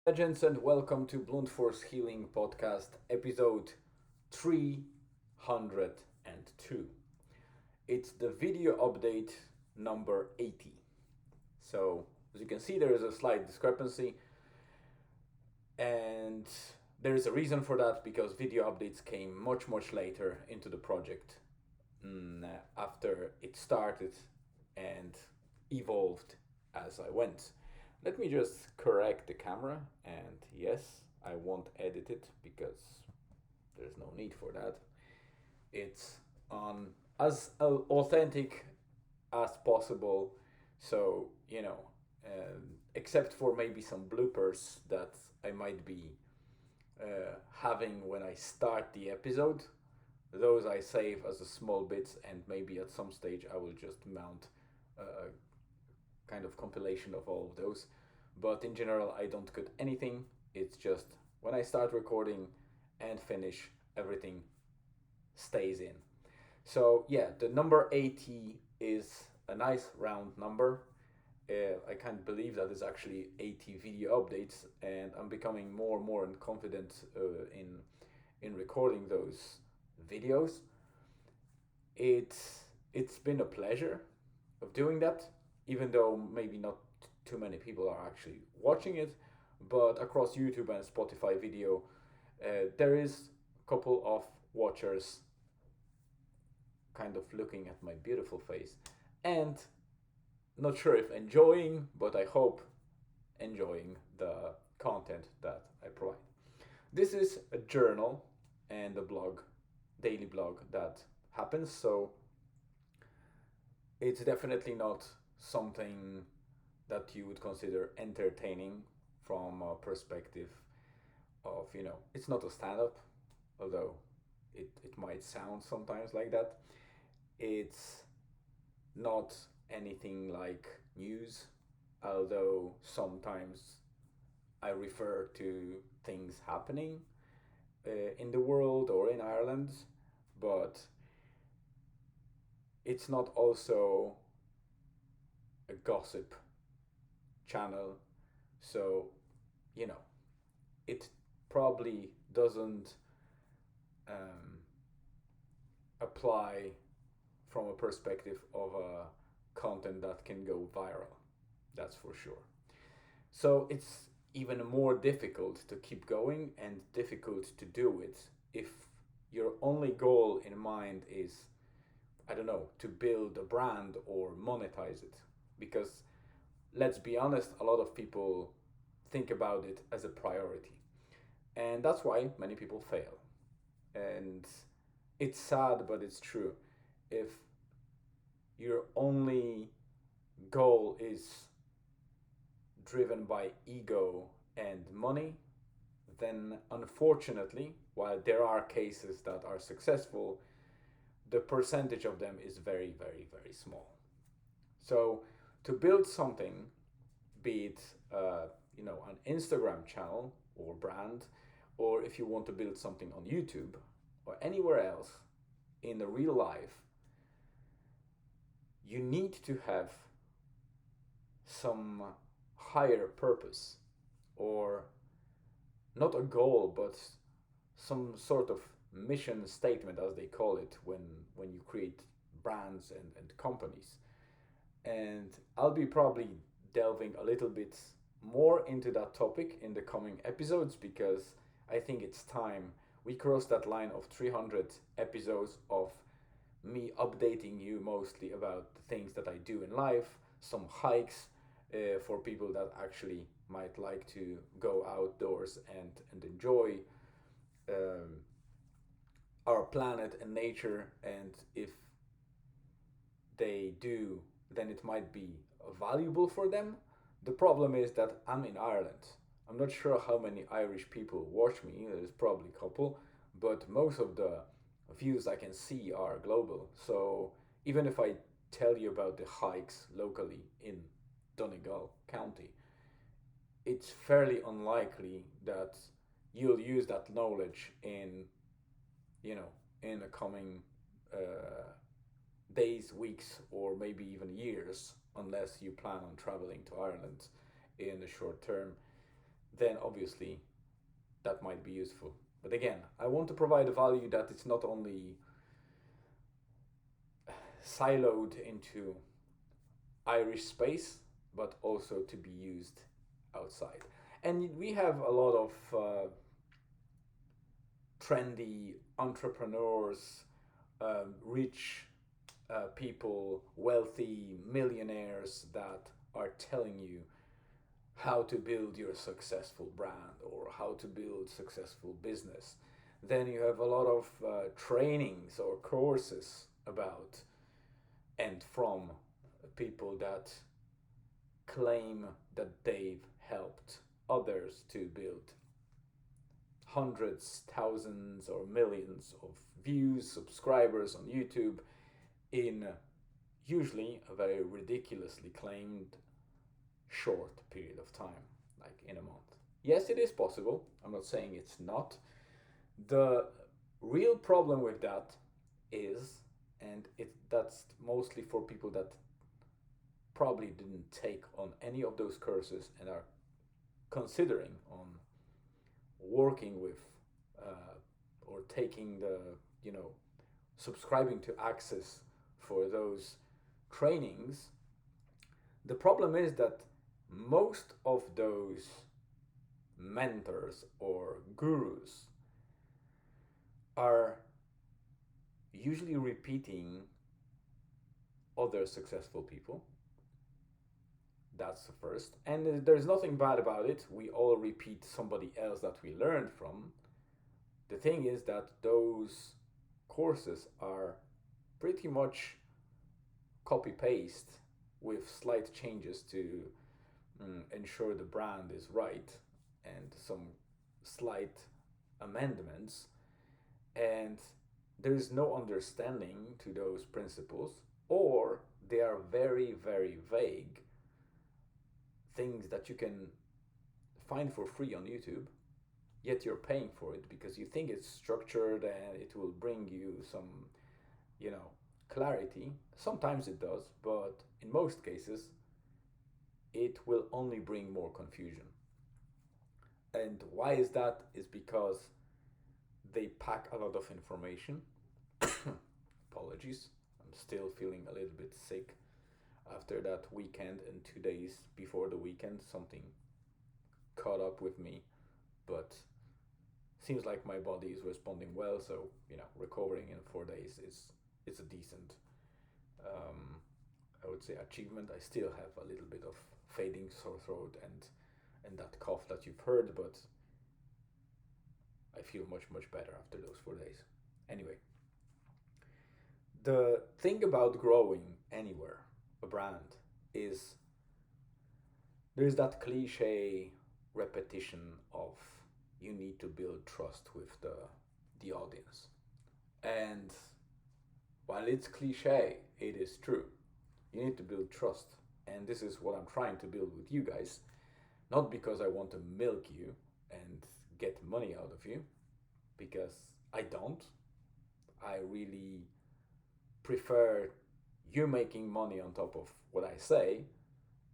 Legends, and welcome to Blunt Force Healing Podcast, episode 302. It's the video update number 80. So, as you can see, there is a slight discrepancy, and there is a reason for that because video updates came much later into the project after it started and evolved as I went. Let me just correct the camera, and yes, I won't edit it because there's no need for that. It's on as authentic as possible, so except for maybe some bloopers that I might be having when I start the episode. Those I save as a small bits, and maybe at some stage I will just mount a kind of compilation of all of those. But in general, I don't cut anything. It's just when I start recording and finish, everything stays in. So yeah, the number 80 is a nice round number. I can't believe that it's actually 80 video updates, and I'm becoming more and more confident in recording those videos. It's been a pleasure of doing that, even though maybe not too many people are actually watching it. But across YouTube and Spotify video, there is a couple of watchers kind of looking at my beautiful face, and not sure if enjoying, but I hope enjoying the content that I provide. This is a journal and a blog, daily blog that happens, so it's definitely not something that you would consider entertaining from a perspective of, it's not a stand up, although it might sound sometimes like that. It's not anything like news, although sometimes I refer to things happening in the world or in Ireland, but it's not also a gossip channel. So, you know, it probably doesn't apply from a perspective of a content that can go viral. That's for sure. So it's even more difficult to keep going and difficult to do it if your only goal in mind is, I don't know, to build a brand or monetize it. Because let's be honest, a lot of people think about it as a priority. And that's why many people fail. And it's sad, but it's true. If your only goal is driven by ego and money, then unfortunately, while there are cases that are successful, the percentage of them is very small. So to build something, be it an Instagram channel or brand, or if you want to build something on YouTube or anywhere else in the real life, you need to have some higher purpose, or not a goal, but some sort of mission statement, as they call it, when you create brands and companies. And I'll be probably delving a little bit more into that topic in the coming episodes because I think it's time we cross that line of 300 episodes of me updating you mostly about the things that I do in life, some hikes for people that actually might like to go outdoors and enjoy um, our planet and nature. And if they do, then it might be valuable for them. The problem is that I'm in Ireland. I'm not sure how many Irish people watch me. There's probably a couple, but most of the views I can see are global. So even if I tell you about the hikes locally in Donegal County, it's fairly unlikely that you'll use that knowledge in the coming days, weeks, or maybe even years, unless you plan on traveling to Ireland in the short term. then obviously that might be useful. But again, I want to provide a value that it's not only siloed into Irish space, but also to be used outside. And we have a lot of trendy entrepreneurs, rich people, wealthy millionaires that are telling you how to build your successful brand or how to build successful business. Then you have a lot of trainings or courses about and from people that claim that they've helped others to build hundreds, thousands, or millions of views, subscribers on YouTube in usually a very ridiculously claimed short period of time, like in a month. Yes, it is possible. I'm not saying it's not. The real problem with that is, and that's mostly for people that probably didn't take on any of those courses and are considering on working with or taking the, you know, subscribing to access for those trainings. The problem is that most of those mentors or gurus are usually repeating other successful people. That's the first. And there's nothing bad about it. We all repeat somebody else that we learned from. The thing is that those courses are pretty much copy paste with slight changes to ensure the brand is right and some slight amendments. And there is no understanding to those principles, or they are very, very vague things that you can find for free on YouTube, yet you're paying for it because you think it's structured and it will bring you some, you know, clarity. Sometimes it does, but in most cases, it will only bring more confusion. And why is that? Is because they pack a lot of information. Apologies, I'm still feeling a little bit sick after that weekend, and 2 days before the weekend something caught up with me, but seems like my body is responding well, so you know, recovering in 4 days is it's a decent I would say achievement. I still have a little bit of fading sore throat and that cough that you've heard, but I feel much better after those 4 days. Anyway, the thing about growing anywhere, a brand, is there's that cliche repetition of you need to build trust with the audience. And while it's cliche, it is true. You need to build trust. And this is what I'm trying to build with you guys. Not because I want to milk you and get money out of you, because I don't. I really prefer you making money on top of what I say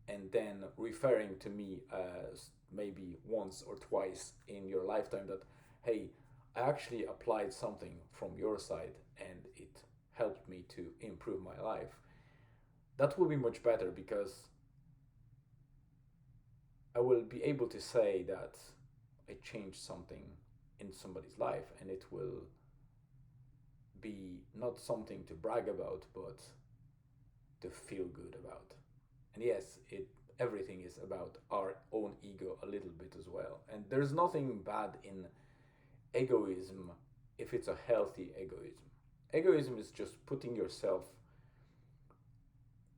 and then referring to me as maybe once or twice in your lifetime that, hey, I actually applied something from your side and it helped me to improve my life. That will be much better because I will be able to say that I changed something in somebody's life, and it will be not something to brag about, but to feel good about. And yes, everything is about our own ego a little bit as well. And there's nothing bad in egoism if it's a healthy egoism. Egoism is just putting yourself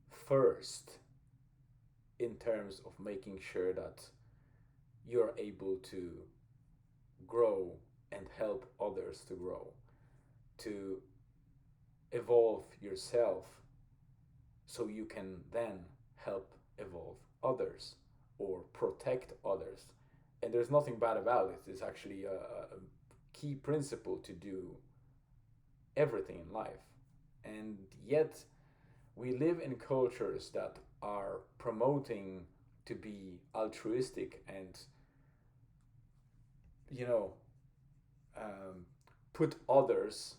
first in terms of making sure that you're able to grow and help others to grow, to evolve yourself so you can then help evolve others or protect others. And there's nothing bad about it. It's actually a key principle to do everything in life. And yet, we live in cultures that are promoting to be altruistic and you know, um, put others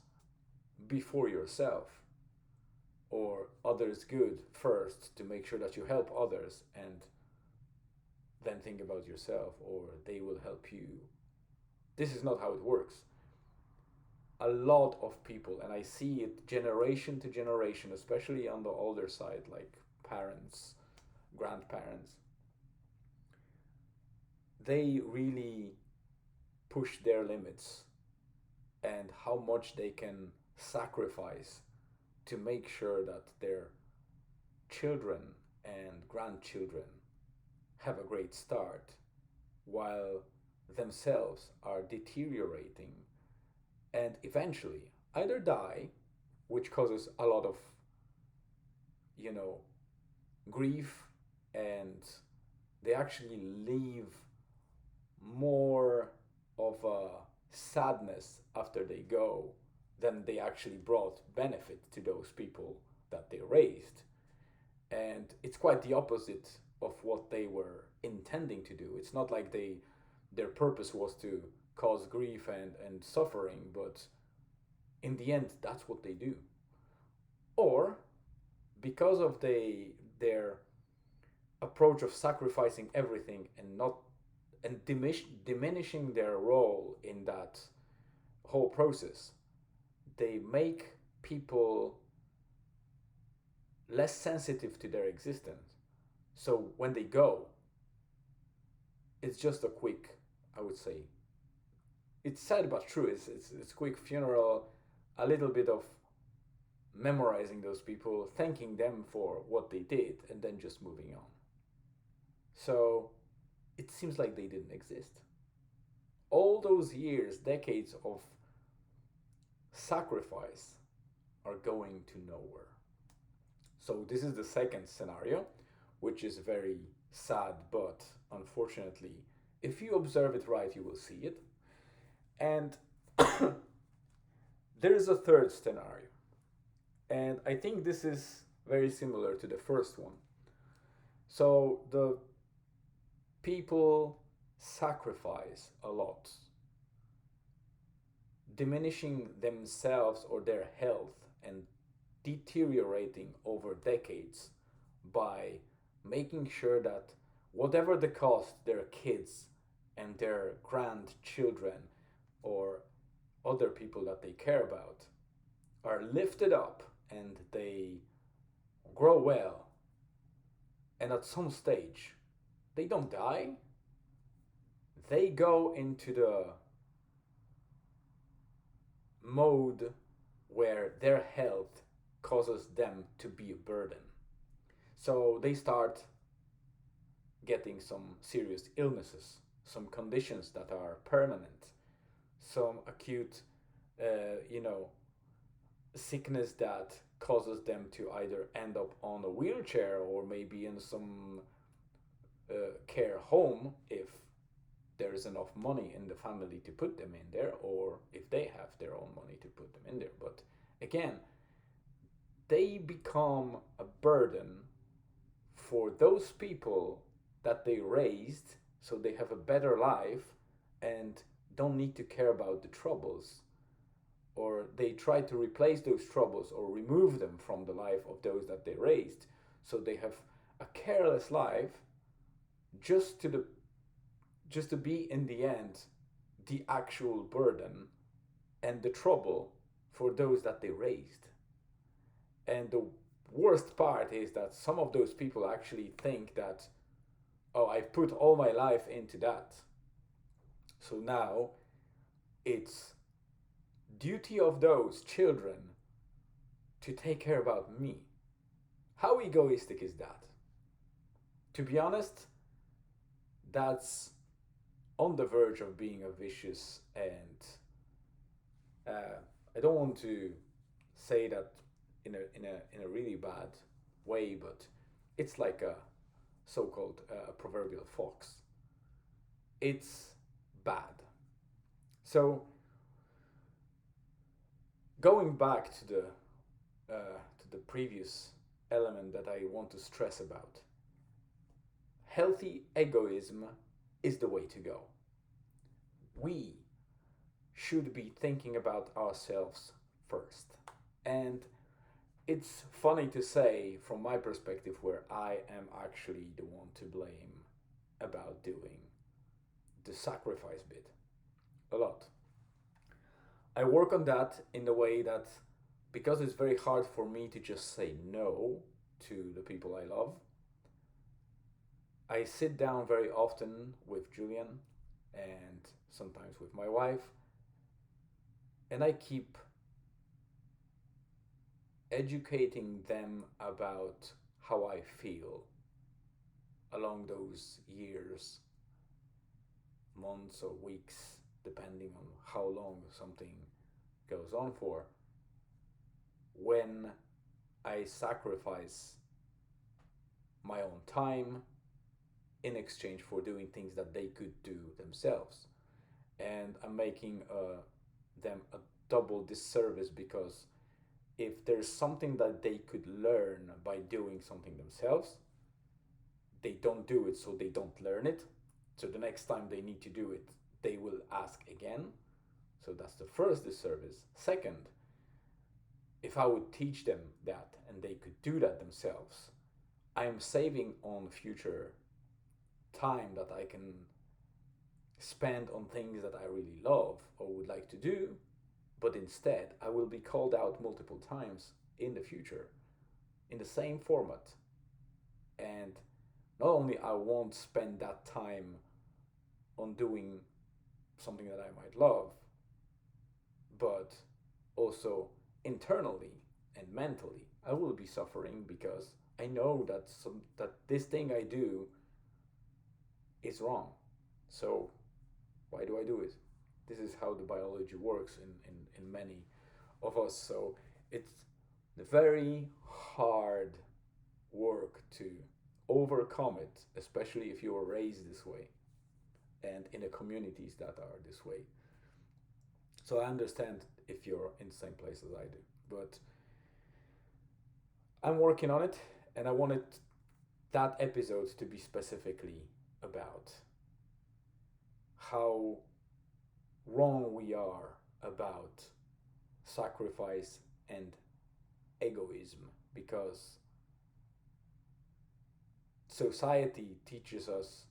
before yourself, or others good first to make sure that you help others, and then think about yourself, or they will help you. This is not how it works. A lot of people, and I see it generation to generation, especially on the older side, like parents, grandparents, they really push their limits and how much they can sacrifice to make sure that their children and grandchildren have a great start while themselves are deteriorating and eventually either die, which causes a lot of, you know, grief, and they actually leave more of a sadness after they go than they actually brought benefit to those people that they raised. And it's quite the opposite of what they were intending to do. It's not like their purpose was to cause grief and suffering, but in the end that's what they do. Or because of their approach of sacrificing everything and not and diminishing their role in that whole process, they make people less sensitive to their existence. So when they go, it's just a quick, I would say, it's sad but true. It's quick funeral, a little bit of memorizing those people, thanking them for what they did, and then just moving on. So it seems like they didn't exist. All those years, decades of sacrifice are going to nowhere. So this is the second scenario, which is very sad, but unfortunately, if you observe it right, you will see it. And there is a third scenario. And I think this is very similar to the first one. So the people sacrifice a lot, diminishing themselves or their health and deteriorating over decades by making sure that whatever the cost, their kids and their grandchildren or other people that they care about are lifted up and they grow well, and at some stage they don't die, they go into the mode where their health causes them to be a burden. So they start getting some serious illnesses, some conditions that are permanent, some acute, you know, sickness that causes them to either end up on a wheelchair or maybe in some care home if there is enough money in the family to put them in there, or if they have their own money to put them in there. But again, they become a burden for those people that they raised so they have a better life and don't need to care about the troubles, or they try to replace those troubles or remove them from the life of those that they raised, so they have a careless life just to be in the end the actual burden and the trouble for those that they raised. And the worst part is that some of those people actually think that, oh, I've put all my life into that, so now it's duty of those children to take care about me. How egoistic is that? To be honest, that's on the verge of being a vicious, and I don't want to say that in a really bad way, but it's like a so-called proverbial fox. It's bad. So going back to the previous element that I want to stress about, healthy egoism is the way to go. we should be thinking about ourselves first. And it's funny to say from my perspective where I am actually the one to blame about doing the sacrifice bit a lot. I work on that in the way that because it's very hard for me to just say no to the people I love, I sit down very often with Julian and sometimes with my wife, and I keep educating them about how I feel along those years, months, or weeks, depending on how long something goes on for, when I sacrifice my own time in exchange for doing things that they could do themselves. And I'm making them a double disservice because if there's something that they could learn by doing something themselves, they don't do it, so they don't learn it. So the next time they need to do it, they will ask again. So that's the first disservice. Second, if I would teach them that and they could do that themselves, I am saving on future time that I can spend on things that I really love or would like to do, but instead I will be called out multiple times in the future in the same format. And not only I won't spend that time on doing something that I might love, but also internally and mentally I will be suffering because I know that this thing I do is wrong. So why do I do it? This is how the biology works in many of us. So it's very hard work to overcome it, especially if you were raised this way and in the communities that are this way. So I understand if you're in the same place as I do, but I'm working on it, and I wanted that episode to be specifically about how wrong we are about sacrifice and egoism, because society teaches us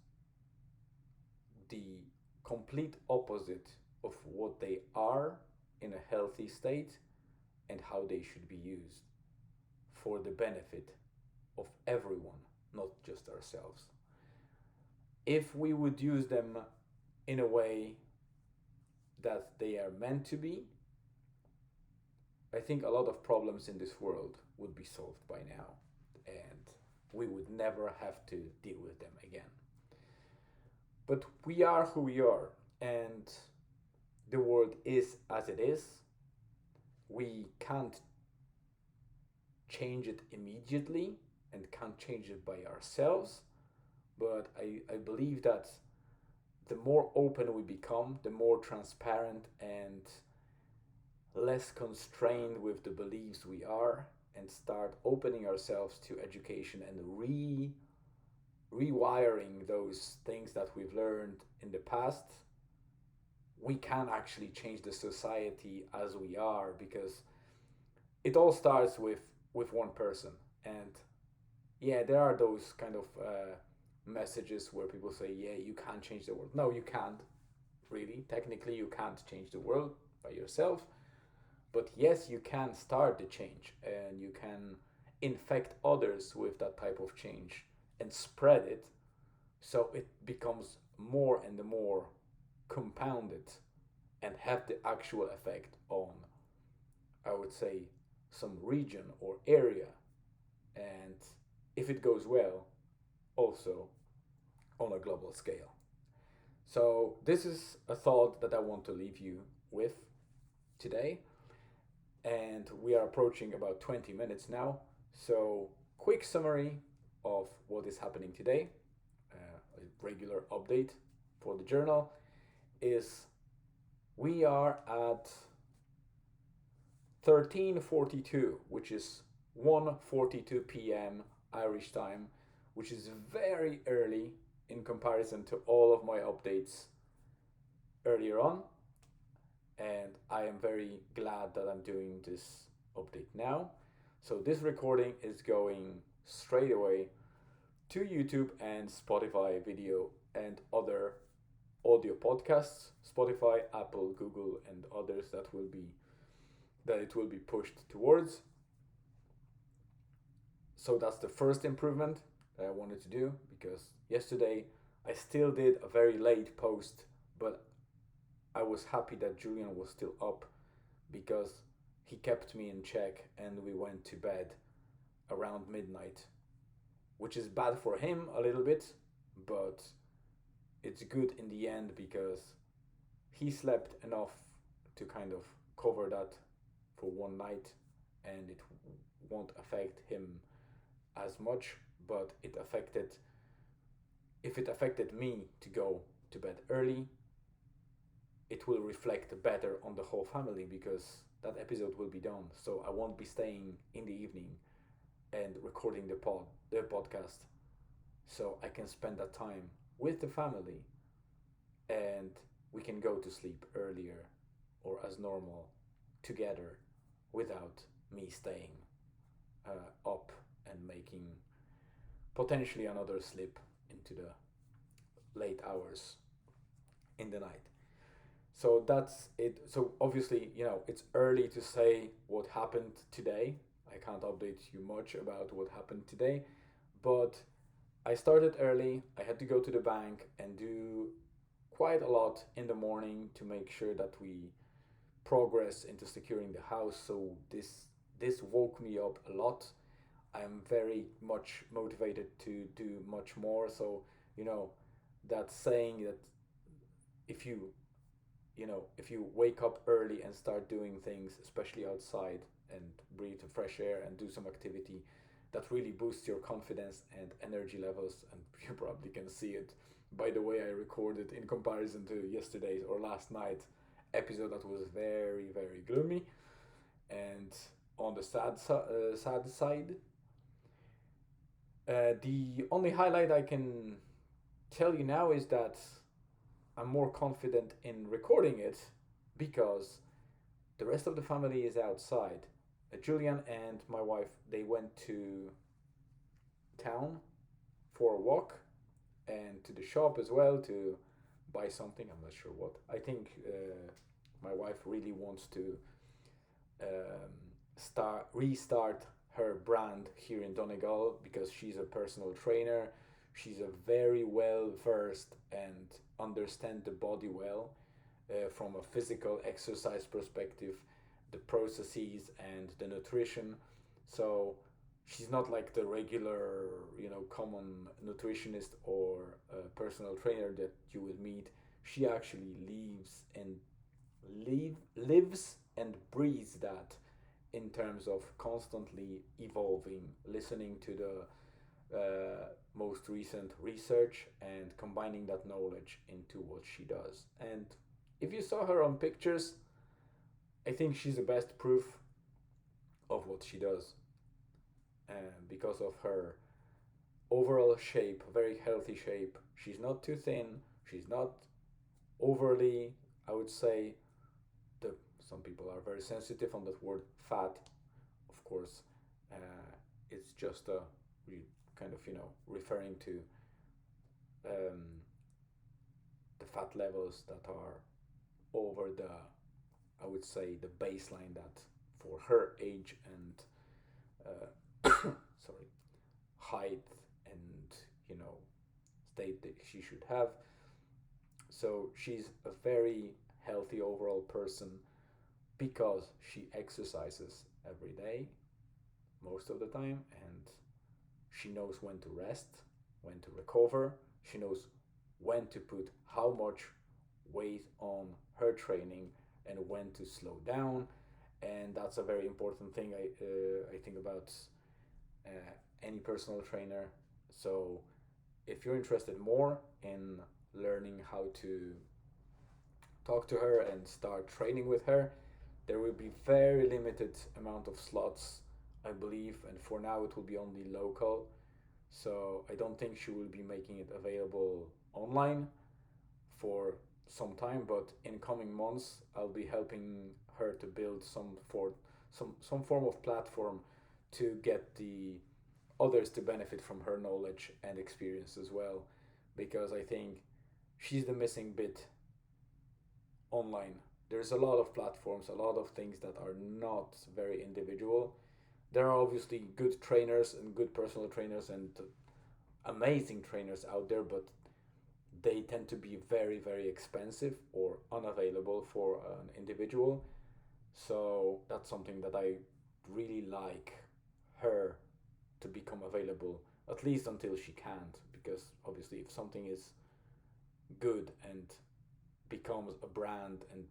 the complete opposite of what they are in a healthy state and how they should be used for the benefit of everyone, not just ourselves. If we would use them in a way that they are meant to be, I think a lot of problems in this world would be solved by now, and we would never have to deal with them again. But we are who we are, and the world is as it is. We can't change it immediately and can't change it by ourselves, but I believe that the more open we become, the more transparent and less constrained with the beliefs we are, and start opening ourselves to education and rewiring those things that we've learned in the past, we can actually change the society as we are, because it all starts with one person. And yeah, there are those kind of messages where people say, yeah, you can't change the world. No, you can't. Really, technically you can't change the world by yourself, but yes, you can start the change, and you can infect others with that type of change and spread it, so it becomes more and more compounded and have the actual effect on, I would say, some region or area, and if it goes well, also on a global scale. So this is a thought that I want to leave you with today, and we are approaching about 20 minutes now. So quick summary of what is happening today, a regular update for the journal, is we are at 13:42, which is 1:42 p.m. Irish time, which is very early in comparison to all of my updates earlier on, and I am very glad that I'm doing this update now. So this recording is going straight away to YouTube and Spotify video and other audio podcasts, Spotify, Apple, Google, and others that it will be pushed towards. So that's the first improvement that I wanted to do, because yesterday I still did a very late post, but I was happy that Julian was still up because he kept me in check and we went to bed around midnight, which is bad for him a little bit, but it's good in the end because he slept enough to kind of cover that for one night, and it won't affect him as much. But if it affected me to go to bed early, it will reflect better on the whole family because that episode will be done. So I won't be staying in the evening and recording the podcast. So I can spend that time with the family, and we can go to sleep earlier or as normal together without me staying up and making potentially another slip into the late hours in the night. So that's it. So obviously, it's early to say what happened today. I can't update you much about what happened today, but I started early. I had to go to the bank and do quite a lot in the morning to make sure that we progress into securing the house. So this woke me up a lot. I'm very much motivated to do much more. So, that saying that if you if you wake up early and start doing things, especially outside, and breathe the fresh air and do some activity, that really boosts your confidence and energy levels. And you probably can see it by the way I recorded in comparison to yesterday's or last night's episode that was very, very gloomy and on the sad side. The only highlight I can tell you now is that I'm more confident in recording it because the rest of the family is outside. Julian and my wife, they went to town for a walk and to the shop as well to buy something. I'm not sure what. I think my wife really wants to restart her brand here in Donegal because she's a personal trainer. She's a very well versed and understand the body well from a physical exercise perspective, the processes and the nutrition. So she's not like the regular, common nutritionist or personal trainer that you would meet. She actually lives and breathes that in terms of constantly evolving, listening to the most recent research and combining that knowledge into what she does. And if you saw her on pictures, I think she's the best proof of what she does. Because of her overall shape, very healthy shape. She's not too thin. She's not overly, I would say, some people are very sensitive on that word fat. Of course, it's just a kind of referring to the fat levels that are over the, I would say, the baseline that for her age and sorry, height and state that she should have. So she's a very healthy overall person because she exercises every day most of the time, and she knows when to rest, when to recover. She knows when to put how much weight on her training and when to slow down. And that's a very important thing I think about any personal trainer. So if you're interested more in learning how to talk to her and start training with her, there will be very limited amount of slots, I believe, and for now it will be only local. So I don't think she will be making it available online for sometime, but in coming months I'll be helping her to build some form of platform to get the others to benefit from her knowledge and experience as well, because I think she's the missing bit online. There's a lot of platforms, a lot of things that are not very individual. There are obviously good trainers and good personal trainers and amazing trainers out there, but they tend to be very, very expensive or unavailable for an individual. So that's something that I really like her to become available, at least until she can't, because obviously, if something is good and becomes a brand and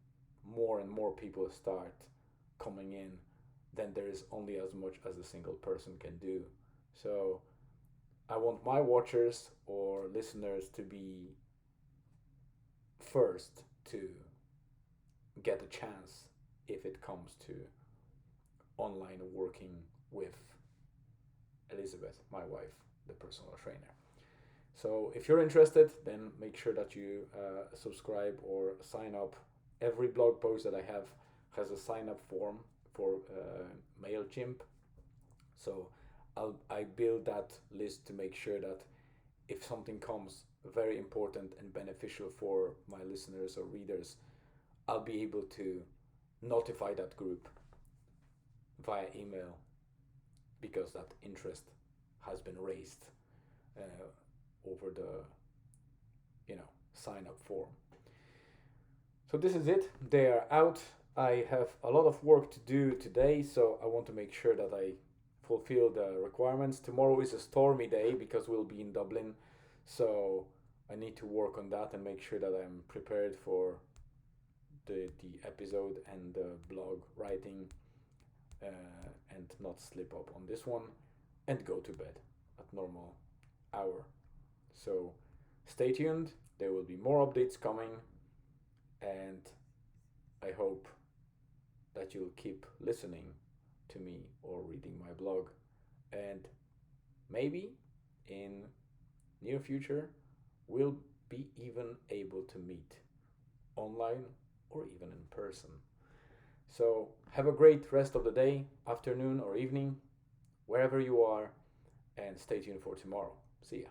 more people start coming in, then there is only as much as a single person can do. So I want my watchers or listeners to be first to get a chance if it comes to online working with Elizabeth, my wife, the personal trainer. So if you're interested, then make sure that you subscribe or sign up. Every blog post that I have has a sign up form for MailChimp. So I build that list to make sure that if something comes very important and beneficial for my listeners or readers, I'll be able to notify that group via email because that interest has been raised over the sign up form. So this is it. They are out. I have a lot of work to do today, so I want to make sure that I fulfill the requirements. Tomorrow is a stormy day because we'll be in Dublin, so I need to work on that and make sure that I'm prepared for the episode and the blog writing, and not slip up on this one and go to bed at normal hour. So stay tuned. There will be more updates coming, and I hope that you'll keep listening to me or reading my blog, and maybe in near future we'll be even able to meet online or even in person. So have a great rest of the day, afternoon or evening, wherever you are, and stay tuned for tomorrow. See ya.